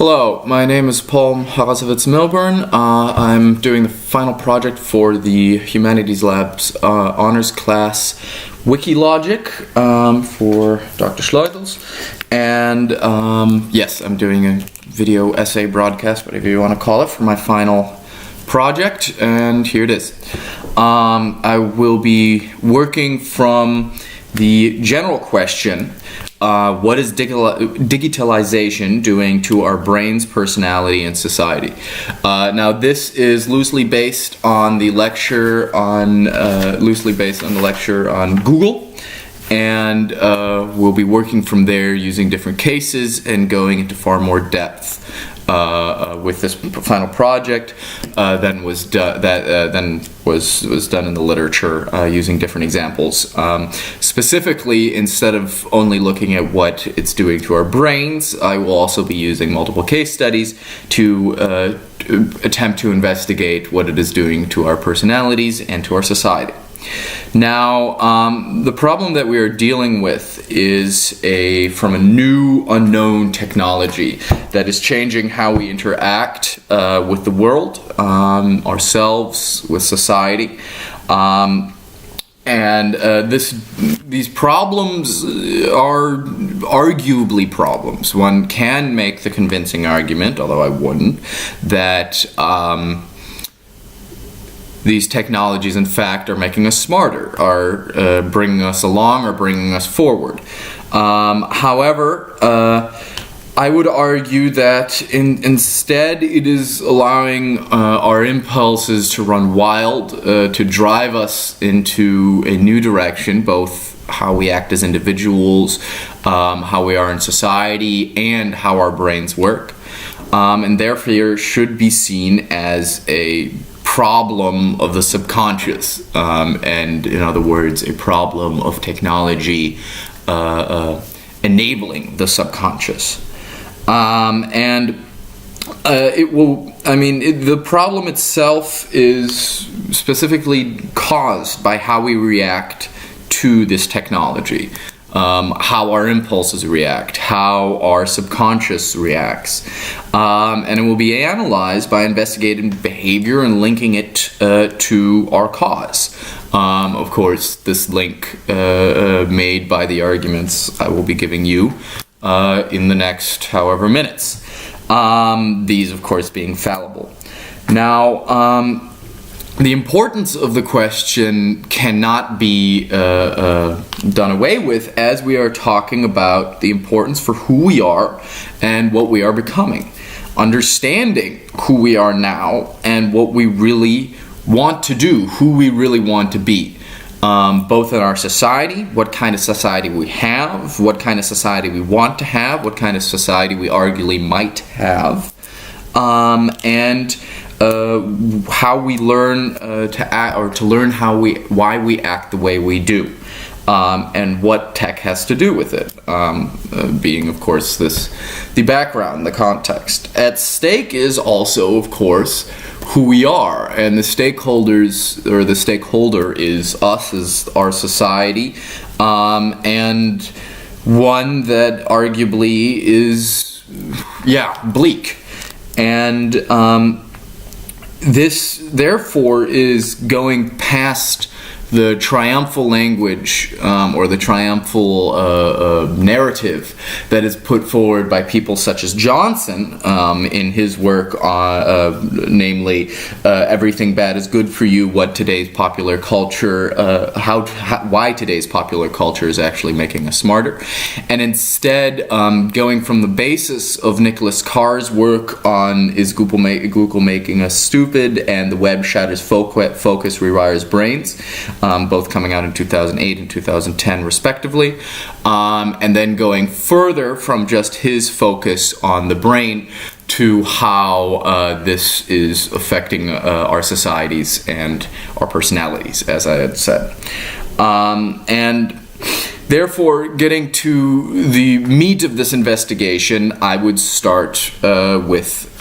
Hello, my name is Paul Harasowitz-Milburn. I'm doing the final project for the Humanities Lab's honors class Wikilogic for Dr. Schleutels. And yes, I'm doing a video essay broadcast, whatever you want to call it, for my final project, and here it is. I will be working from the general question, what is digitalization doing to our brains, personality, and society? Now, this is loosely based on the lecture on Google, and we'll be working from there using different cases and going into far more depth with this final project than was done in the literature using different examples. Specifically, instead of only looking at what it's doing to our brains, I will also be using multiple case studies to attempt to investigate what it is doing to our personalities and to our society. Now, the problem that we are dealing with is from a new unknown technology that is changing how we interact with the world, ourselves, with society. These problems are arguably problems. One can make the convincing argument, although I wouldn't, that these technologies, in fact, are making us smarter, are bringing us along, or bringing us forward. However, I would argue that instead it is allowing our impulses to run wild, to drive us into a new direction, both how we act as individuals, how we are in society, and how our brains work. And therefore should be seen as a problem of the subconscious, and in other words, a problem of technology enabling the subconscious. The problem itself is specifically caused by how we react to this technology. How our impulses react, how our subconscious reacts. And it will be analyzed by investigating behavior and linking it to our cause. Of course, this link made by the arguments I will be giving you in the next however minutes. These, of course, being fallible. Now, the importance of the question cannot be done away with, as we are talking about the importance for who we are and what we are becoming. Understanding who we are now and what we really want to do, who we really want to be. Both in our society, what kind of society we have, what kind of society we want to have, what kind of society we arguably might have, and how we learn to act, or to learn why we act the way we do, and what tech has to do with it, being, of course, the background, the context. At stake is also, of course, who we are, and the stakeholders, or the stakeholder is us, is our society, and one that arguably is, bleak. And this, therefore, is going past the triumphal language or the triumphal narrative that is put forward by people such as Johnson in his work on, namely, Everything Bad is Good for You, What Today's Popular Culture, why today's popular culture is actually making us smarter, and instead going from the basis of Nicholas Carr's work on Is Google Making Us Stupid, and The Web Shatters Focus, Rewires Brains, both coming out in 2008 and 2010 respectively, and then going further from just his focus on the brain to how this is affecting our societies and our personalities, as I had said. And therefore, getting to the meat of this investigation, I would start with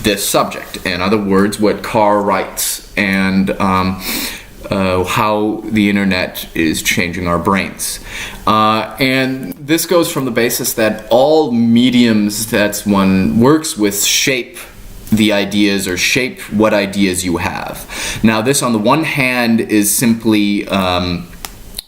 this subject. In other words, what Carr writes. And how the internet is changing our brains. And this goes from the basis that all mediums that one works with shape the ideas or shape what ideas you have. Now this on the one hand is simply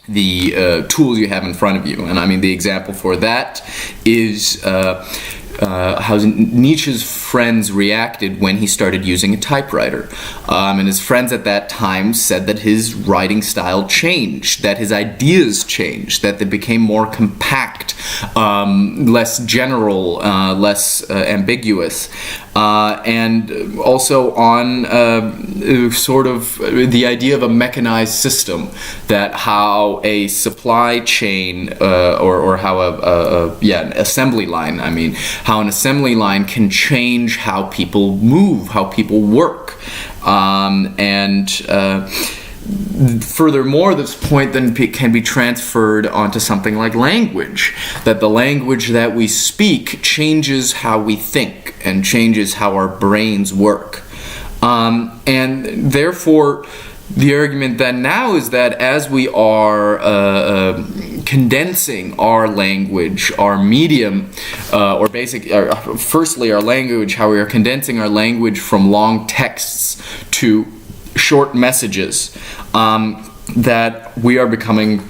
the tools you have in front of you. And I mean the example for that is how Nietzsche's friends reacted when he started using a typewriter. And his friends at that time said that his writing style changed, that his ideas changed, that they became more compact, less general, less ambiguous. And also on sort of the idea of a mechanized system, that how a supply chain or how an assembly line, I mean, how an assembly line can change how people move, how people work. Furthermore, this point then can be transferred onto something like language, that the language that we speak changes how we think and changes how our brains work. And therefore, the argument then now is that as we are condensing our language, our medium, firstly our language, how we are condensing our language from long texts to short messages, that we are becoming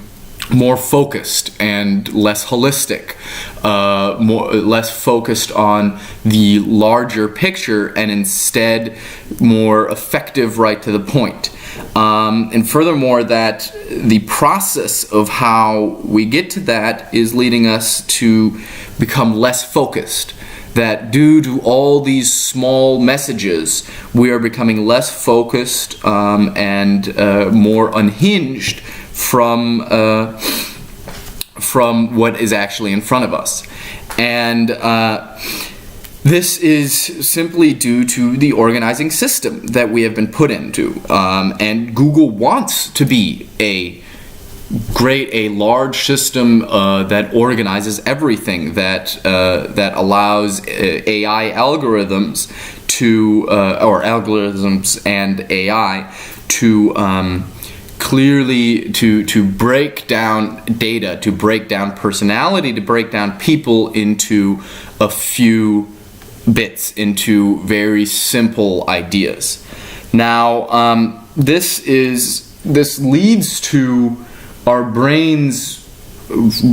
more focused and less holistic, less focused on the larger picture and instead more effective, right to the point. And furthermore, that the process of how we get to that is leading us to become less focused. That due to all these small messages, we are becoming less focused and more unhinged from what is actually in front of us. And this is simply due to the organizing system that we have been put into. And Google wants to be a large system that organizes everything, that allows AI algorithms or algorithms and AI to clearly to break down data, to break down personality, to break down people into a few bits, into very simple ideas. Now, this leads to our brains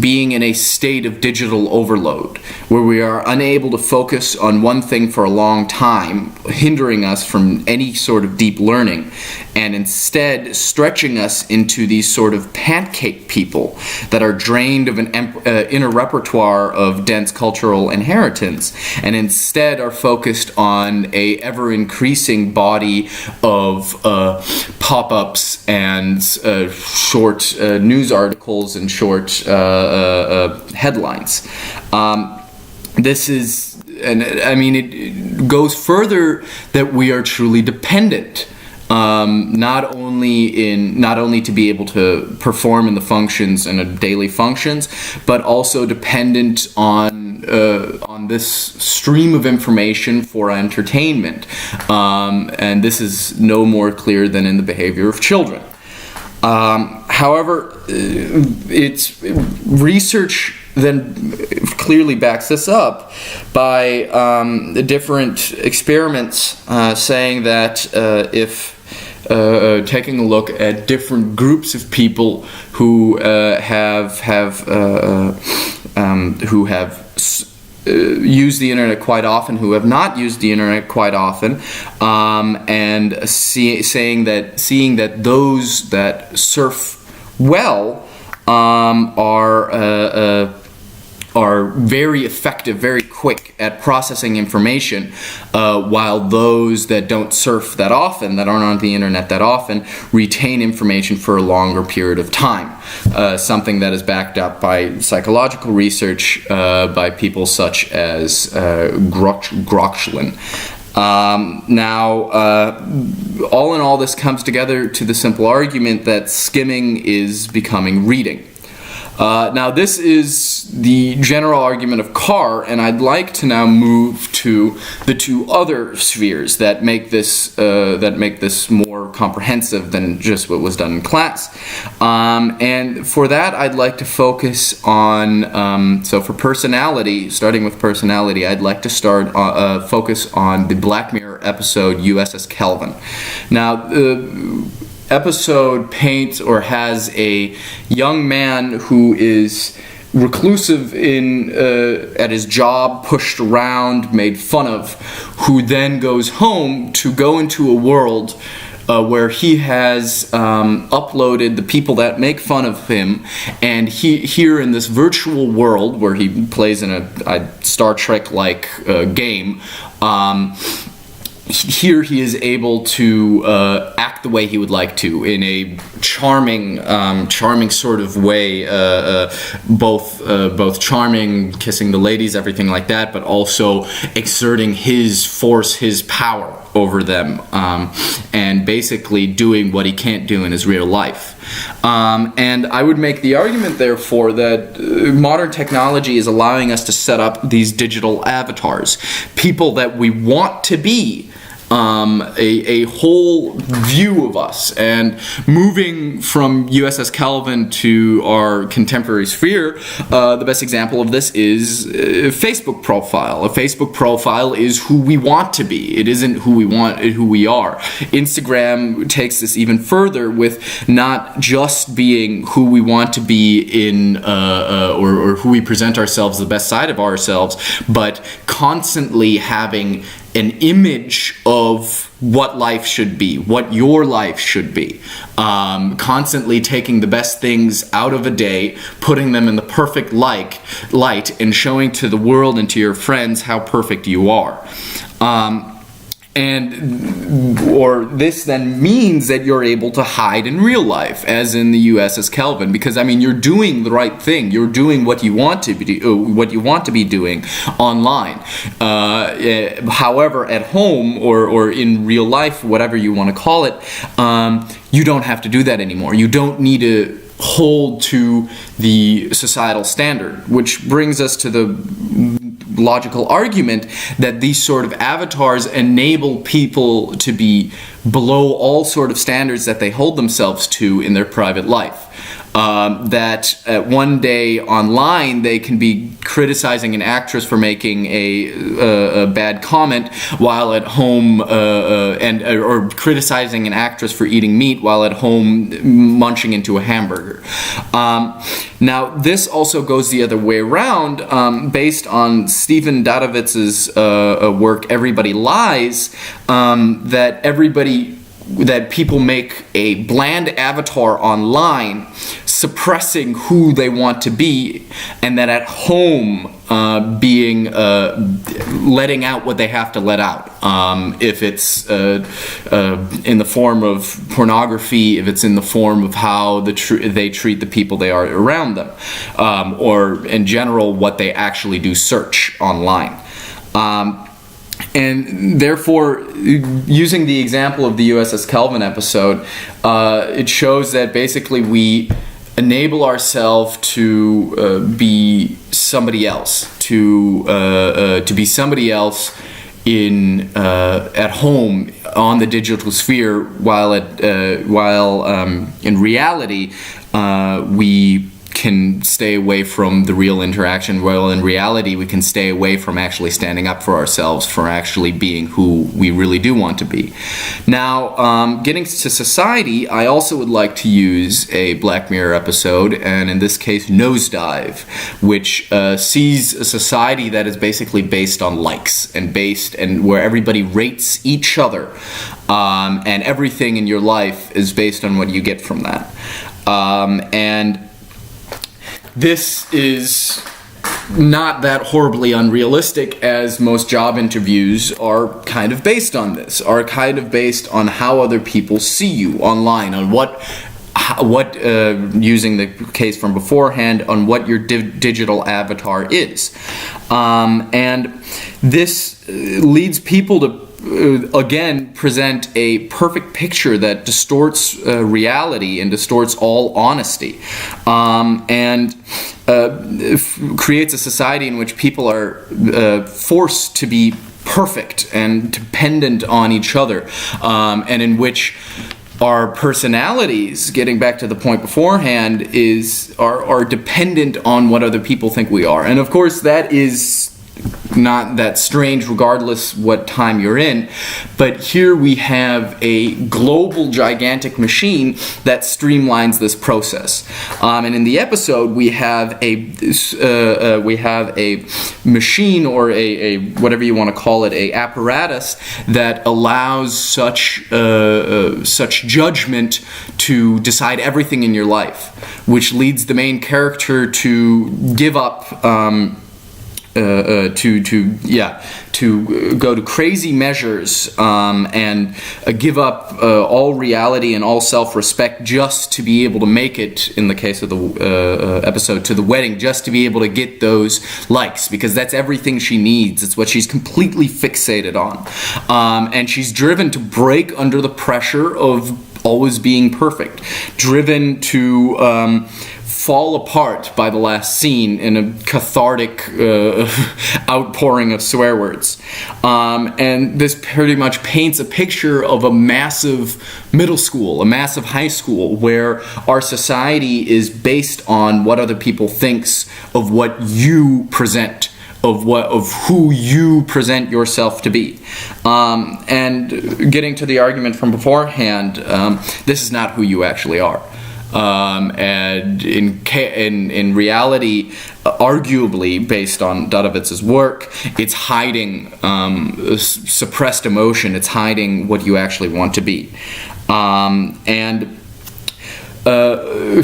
being in a state of digital overload, where we are unable to focus on one thing for a long time, hindering us from any sort of deep learning, and instead stretching us into these sort of pancake people that are drained of an inner repertoire of dense cultural inheritance, and instead are focused on a ever-increasing body of pop-ups and short news articles and short headlines. This is, and I mean, it goes further that we are truly dependent, not only to be able to perform in the functions and the daily functions, but also dependent on this stream of information for entertainment. And this is no more clear than in the behavior of children. However, it's research then clearly backs this up by different experiments saying that if taking a look at different groups of people who have used the internet quite often, who have not used the internet quite often, and seeing that those that surf well are very effective, very quick at processing information, while those that don't surf that often, that aren't on the internet that often, retain information for a longer period of time. Something that is backed up by psychological research by people such as Groxlin. Now, all in all, this comes together to the simple argument that skimming is becoming reading. Now, this is the general argument of Carr, and I'd like to now move to the two other spheres that make this more comprehensive than just what was done in class. And for that, I'd like to focus on, so for personality, starting with personality, I'd like to focus on the Black Mirror episode USS Kelvin. Now, the episode paints or has a young man who is reclusive at his job, pushed around, made fun of, who then goes home to go into a world where he has uploaded the people that make fun of him, and here in this virtual world where he plays in a Star Trek-like game, here he is able to act the way he would like to, in a charming sort of way, both charming, kissing the ladies, everything like that, but also exerting his force, his power over them, and basically doing what he can't do in his real life. And I would make the argument, therefore, that modern technology is allowing us to set up these digital avatars, people that we want to be, a whole view of us. And moving from USS Kelvin to our contemporary sphere, the best example of this is a Facebook profile. A Facebook profile is who we want to be. It isn't who we are. Instagram takes this even further, with not just being who we want to be in, or who we present ourselves, the best side of ourselves, but constantly having an image of what life should be, what your life should be. Constantly taking the best things out of a day, putting them in the perfect light, and showing to the world and to your friends how perfect you are. Or this then means that you're able to hide in real life, as in the USS Kelvin, because I mean, you're doing the right thing. You're doing what you want to be doing online. However, at home or in real life, whatever you want to call it, you don't have to do that anymore. You don't need to hold to the societal standard, which brings us to the logical argument that these sort of avatars enable people to be below all sort of standards that they hold themselves to in their private life. That one day online they can be criticizing an actress for making a bad comment, while at home, or criticizing an actress for eating meat while at home munching into a hamburger. Now, this also goes the other way around, based on Stephen Dadowitz's work, Everybody Lies, that people make a bland avatar online, suppressing who they want to be, and that at home letting out what they have to let out. If it's in the form of pornography, if it's in the form of how they treat the people they are around them, or in general what they actually do search online. And therefore, using the example of the USS Kelvin episode, it shows that basically we enable ourselves to be somebody else, to be somebody else at home on the digital sphere, while in reality we can stay away from the real interaction, while in reality we can stay away from actually standing up for ourselves, for actually being who we really do want to be. Now, getting to society, I also would like to use a Black Mirror episode, and in this case Nosedive, which sees a society that is basically based on likes, and where everybody rates each other, and everything in your life is based on what you get from that. And this is not that horribly unrealistic, as most job interviews are kind of based on this, are kind of based on how other people see you online, on what using the case from beforehand, on what your digital avatar is. And this leads people to again present a perfect picture that distorts reality and distorts all honesty, and creates a society in which people are forced to be perfect and dependent on each other, and in which our personalities, getting back to the point beforehand, are dependent on what other people think we are. And of course that is not that strange regardless what time you're in, but here we have a global gigantic machine that streamlines this process. And in the episode we have a machine, or a whatever you want to call it, a apparatus that allows such judgment to decide everything in your life, which leads the main character to give up to go to crazy measures and give up all reality and all self-respect just to be able to make it, in the case of the episode, to the wedding, just to be able to get those likes, because that's everything she needs. It's what she's completely fixated on. And she's driven to break under the pressure of always being perfect, driven to fall apart by the last scene in a cathartic outpouring of swear words. And this pretty much paints a picture of a massive middle school, a massive high school, where our society is based on what other people thinks of what you present, of who you present yourself to be. And getting to the argument from beforehand, this is not who you actually are. And in reality, arguably based on Dadowitz's work, it's hiding suppressed emotion. It's hiding what you actually want to be. And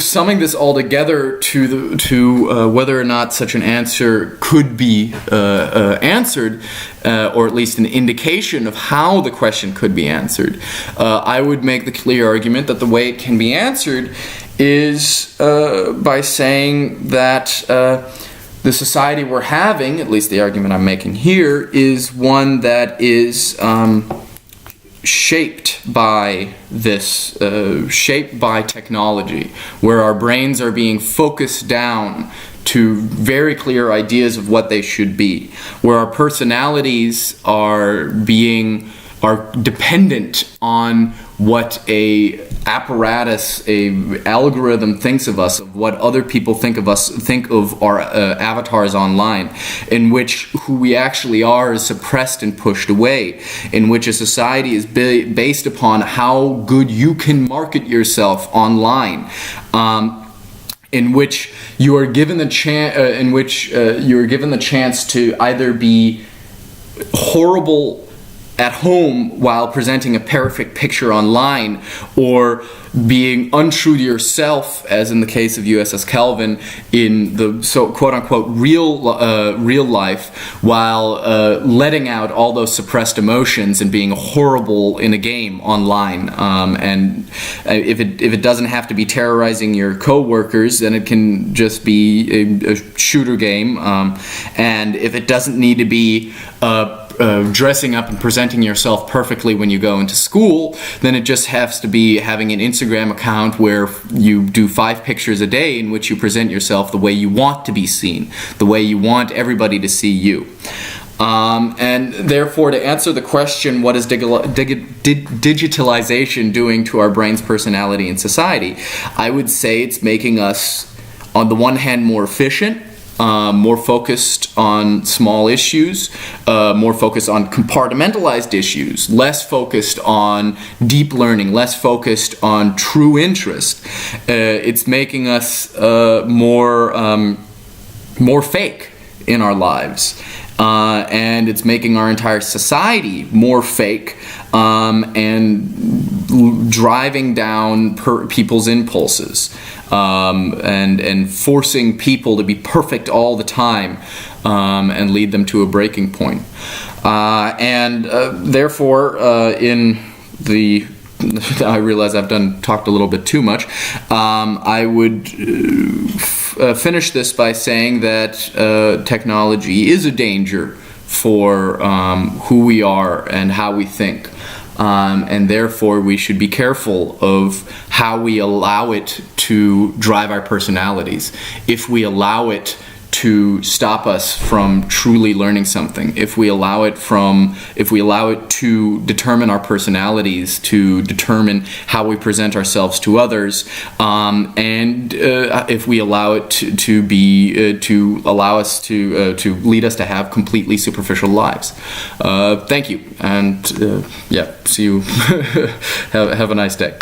summing this all together to whether or not such an answer could be answered, or at least an indication of how the question could be answered, I would make the clear argument that the way it can be answered is by saying that the society we're having, at least the argument I'm making here, is one that is shaped by technology, where our brains are being focused down to very clear ideas of what they should be, where our personalities are dependent on what a apparatus, a algorithm thinks of us, of what other people think of us, think of our avatars online, in which who we actually are is suppressed and pushed away, in which a society is based upon how good you can market yourself online, in which you are given the chance to either be horrible at home while presenting a perfect picture online, or being untrue to yourself, as in the case of USS Kelvin, in the quote-unquote real life, while letting out all those suppressed emotions and being horrible in a game online. And if it doesn't have to be terrorizing your co-workers, then it can just be a shooter game. And if it doesn't need to be dressing up and presenting yourself perfectly when you go into school, then it just has to be having an Instagram account where you do 5 pictures a day in which you present yourself the way you want to be seen, the way you want everybody to see you. And therefore, to answer the question, what is digitalization doing to our brain's personality and society, I would say it's making us, on the one hand, more efficient, more focused on small issues, more focused on compartmentalized issues, less focused on deep learning, less focused on true interest. It's making us more fake in our lives. And it's making our entire society more fake, and driving down people's impulses, and forcing people to be perfect all the time, and lead them to a breaking point. Therefore, in the I realize I've talked a little bit too much. I would finish this by saying that technology is a danger for who we are and how we think. And therefore we should be careful of how we allow it to drive our personalities. If we allow it to stop us from truly learning something, if we allow it to determine our personalities, to determine how we present ourselves to others, and if we allow it to lead us to have completely superficial lives. Thank you, and see you. Have a nice day.